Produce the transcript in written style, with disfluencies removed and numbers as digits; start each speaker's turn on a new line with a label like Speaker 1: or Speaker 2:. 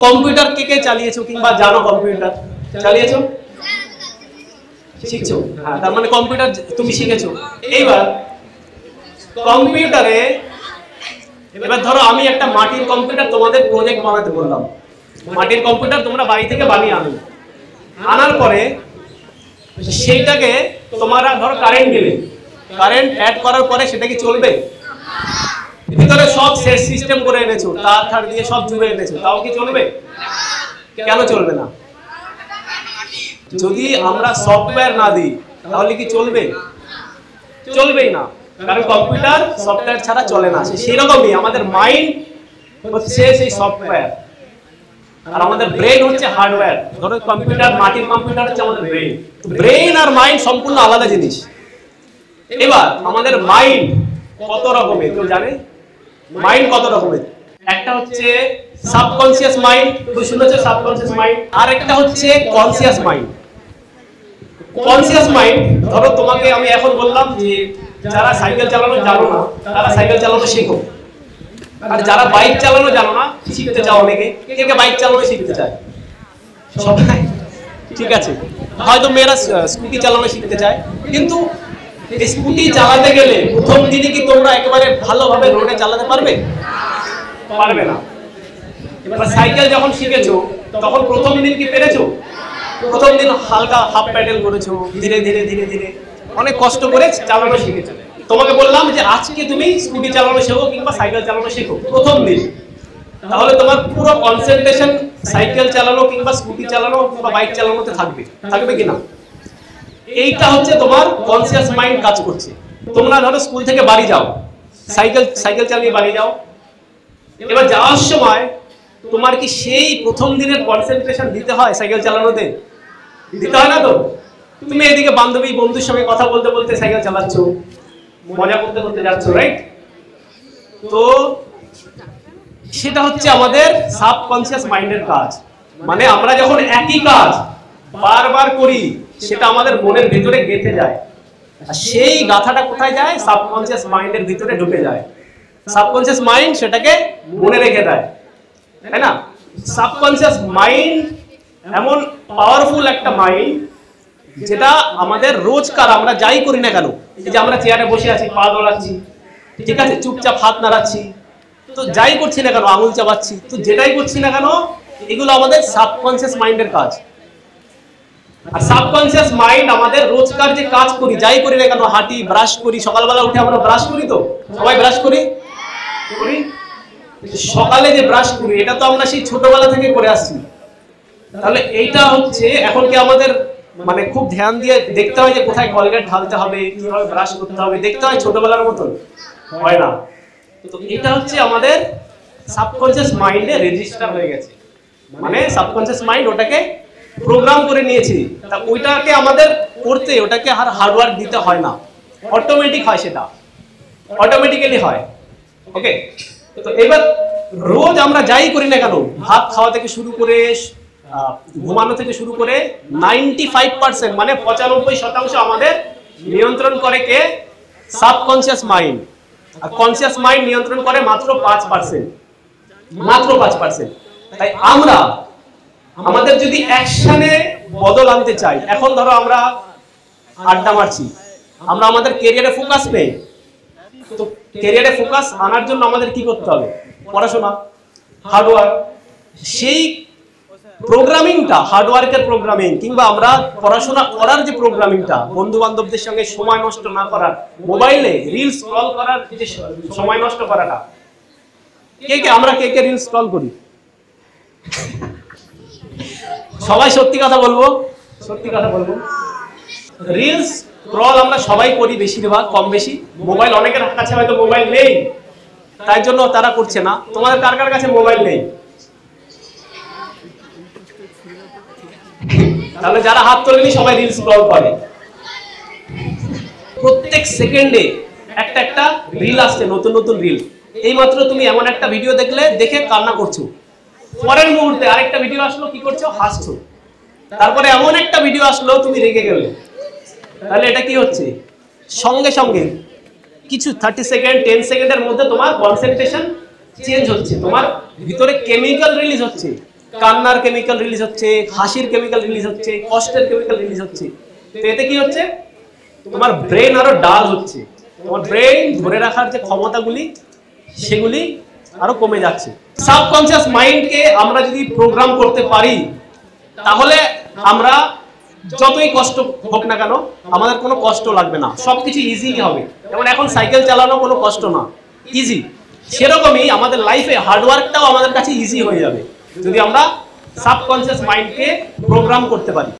Speaker 1: Computer কে চালিয়েছো কিংবা জানো computer চালিয়েছো শিখছো হ্যাঁ তার মানে কম্পিউটার তুমি শিখেছো। এইবার কম্পিউটারে এবার ধরো আমি একটা মাটির কম্পিউটার তোমাদের প্রজেক্ট বানাতে বললাম। মাটির কম্পিউটার তোমরা বাড়ি থেকে বানিয়ে আনার পরে সেইটাকে তোমরা ধরো কারেন্ট দিলে, কারেন্ট অ্যাড করার পরে সেটা কি চলবে? ভিতরে সব সেট সিস্টেম করে এনেছো, তার দিয়ে সব জুড়ে এনেছো, তাও কি চলবে? কেন চলবে না? যদি আমরা সফটওয়্যার না দিই তাহলে কি চলবে? চলবেই না, কারণ কম্পিউটার সফটওয়্যার ছাড়া চলে না। সেরকমই আমাদের মাইন্ড হচ্ছে সেই সফটওয়্যার আর আমাদের ব্রেন হচ্ছে হার্ডওয়্যার। ধরো কম্পিউটার, মাটির কম্পিউটার হচ্ছে আমাদের ব্রেন। ব্রেন আর মাইন্ড সম্পূর্ণ আলাদা জিনিস। এবার আমাদের মাইন্ড কত রকমের কেউ জানে? মাইন্ড কত রকমের? একটা হচ্ছে সাবকনসিয়াস মাইন্ড, তুই শুনেছো সাবকনসিয়াস মাইন্ড, আর একটা হচ্ছে কনসিয়াস মাইন্ড। কনসিয়াস মাইন্ড ধরো তোমাকে আমি এখন বললাম যে যারা সাইকেল চালানো জানো না তারা সাইকেল চালানো শেখো, আর যারা বাইক চালানো জানো না শিখতে চাও, অনেকে কে বাইক চালানো শিখতে চায়? সবাই, ঠিক আছে। হয়তো মেয়েরা স্কুটি চালানো শিখতে চায়, কিন্তু স্কুটি চালাতে গেলে প্রথম দিনে কি তোমরা একেবারে ভালোভাবে রোডে চালাতে পারবে? পারবে না। এবার সাইকেল যখন শিখেছো তখন প্রথম দিন কি পেরেছো? প্রথম দিন হালকা হাফ প্যাডেল করেছো, ধীরে ধীরে ধীরে ধীরে অনেক কষ্ট করে চালানো শিখেছো। তোমাকে বললাম যে আজকে তুমি স্কুটি চালানো শেখো কিংবা সাইকেল চালানো শেখো প্রথম দিন, তাহলে তোমার পুরো কনসেন্ট্রেশন সাইকেল চালানো কিংবা স্কুটি চালানো কিংবা বাইক চালানোতে থাকবে, থাকবে কিনা? এইটা হচ্ছে তোমার কনসিয়াস মাইন্ড কাজ করছে। তোমরা ধরো স্কুল থেকে বাড়ি যাও, সাইকেল চালিয়ে বাড়ি যাও। এবার যাওয়ার সময় তোমার কি সেই প্রথম দিনের কনসেন্ট্রেশন দিতে হয় সাইকেল চালানোতে? দিতে হয় না তো? তুমি এদিকে বান্ধবী বন্ধুর সঙ্গে কথা বলতে বলতে সাইকেল চালাচ্ছ, মজা করতে করতে যাচ্ছ, রাইট? তো সেটা হচ্ছে আমাদের সাবকনসিয়াস মাইন্ডের কাজ। মানে আমরা যখন একই কাজ বারবার করি সেটা আমাদের মনের ভিতরে গেঁথে যায়, আর সেই গাথাটা কোথায় যায়? সাবকনসিয়াস মাইন্ডের ভিতরে ঢুকে যায়। সাবকনসিয়াস মাইন্ড সেটাকে মনে রেখে দেয়, তাই না? সাবকনসিয়াস মাইন্ড এমন পাওয়ারফুল একটা মাইন্ড যেটা আমাদের রোজকার আমরা যাই করি না কেন, এই যে আমরা চেয়ারে বসে আছি, পা দোলাচ্ছি, ঠিক আছে, চুপচাপ হাত নাড়াচ্ছি, তো যাই করছি না কেন, আঙুল চাবাচ্ছি, তো যেটাই করছি না কেন এগুলো আমাদের সাবকনসিয়াস মাইন্ডের কাজ। আর সাবকনসিয়াস মাইন্ড আমাদের রোজকার যে কাজ করি, যাই করি না কেন, হাঁটি, ব্রাশ করি, সকালবেলা উঠে আমরা ব্রাশ করি, তো সবাই ব্রাশ করি। সকালে যে ব্রাশ করি এটা তো আমরা সেই ছোটবেলা থেকে করে আসছি। তাহলে এইটা হচ্ছে এখন কি আমাদের মানে খুব ধ্যান দিয়ে দেখতে হয় যে কোথায় কলগেট ঢালতে হবে, কিভাবে ব্রাশ করতে হবে, দেখতে হয় ছোটবেলার মতন? হয় না। তো এটা হচ্ছে আমাদের সাবকনসিয়াস মাইন্ডে রেজিস্টার হয়ে গেছে, মানে সাবকনসিয়াস মাইন্ড ওটাকে প্রোগ্রাম করে নিয়েছি। তা ওইটাকে আমাদের করতে, ওটাকে আর হার্ডওয়ার্ক দিতে হয় না, অটোমেটিক হয়, সেটা অটোমেটিক্যালি হয়। ওকে, তো এবার রোজ আমরা যাই করি না কেন, ভাত খাওয়া থেকে শুরু করে ঘুমানো থেকে শুরু করে 95% মানে 95% আমাদের নিয়ন্ত্রণ করে কে? Subconscious mind. আর কনসিয়াস মাইন্ড নিয়ন্ত্রণ করে মাত্র 5%, মাত্র 5%। তাই আমরা আমাদের যদি অ্যাকশনে বদল আনতে চাই, এখন ধরো আমরা আড্ডা মারছি, আমরা আমাদের ক্যারিয়ারে ফোকাস নেই, তো ক্যারিয়ারে ফোকাস আনার জন্য আমাদের কি করতে হবে? পড়াশোনা, হার্ডওয়ার্ক। সেই প্রোগ্রামিংটা, হার্ডওয়ার্কের প্রোগ্রামিং কিংবা আমরা পড়াশোনা করার যে প্রোগ্রামিংটা, বন্ধু বান্ধবদের সঙ্গে সময় নষ্ট না করার, মোবাইলে রিল স্ক্রল করার যে সময় নষ্ট করাটা, আমরা কে রিল স্ক্রল করি? সবাই সত্যি কথা বলবো, সত্যি কথা বলবো, রিলস স্ক্রল আমরা সবাই করি, বেশিরভাগ, কম বেশি। মোবাইল অনেকের কাছে হয়তো মোবাইল নেই, তাই জন্য তারা করছে না। তোমাদের কার কার কাছে মোবাইল নেই? তাহলে যারা হাত তোলেনি সবাই রিল স্ক্রল করে। প্রত্যেক সেকেন্ডে একটা একটা রিল আসছে, নতুন নতুন রিল। এইমাত্র তুমি এমন একটা ভিডিও দেখলে, দেখে কান্না করছো, পরের মুহূর্তে আরেকটা ভিডিও আসলো, কি করছো? হাসছো। তারপরে এমন একটা ভিডিও আসলো তুমি রেগে গেলে। তাহলে এটা কি হচ্ছে? সঙ্গে সঙ্গে কিছু 30 সেকেন্ড 10 সেকেন্ডের মধ্যে তোমার কনসেন্ট্রেশন চেঞ্জ হচ্ছে, তোমার ভিতরে কেমিক্যাল রিলিজ হচ্ছে, কান্নার কেমিক্যাল রিলিজ হচ্ছে, হাসির কেমিক্যাল রিলিজ হচ্ছে, কষ্টের কেমিক্যাল রিলিজ হচ্ছে। তো এতে কি হচ্ছে, তোমার ব্রেন আরো ডাল হচ্ছে, তোমার ব্রেন ধরে রাখার যে ক্ষমতাগুলি সেগুলি আরো কমে যাচ্ছে। সাবকনসিয়াস মাইন্ডকে আমরা যদি প্রোগ্রাম করতে পারি তাহলে আমরা যতই কষ্ট হোক না কেন আমাদের কোনো কষ্ট লাগবে না, সবকিছু ইজিলি হবে। যেমন এখন সাইকেল চালানো কোনো কষ্ট না, ইজি, সেরকমই আমাদের লাইফে হার্ডওয়ার্কটাও আমাদের কাছে ইজি হয়ে যাবে যদি আমরা সাবকনসিয়াস মাইন্ডকে প্রোগ্রাম করতে পারি।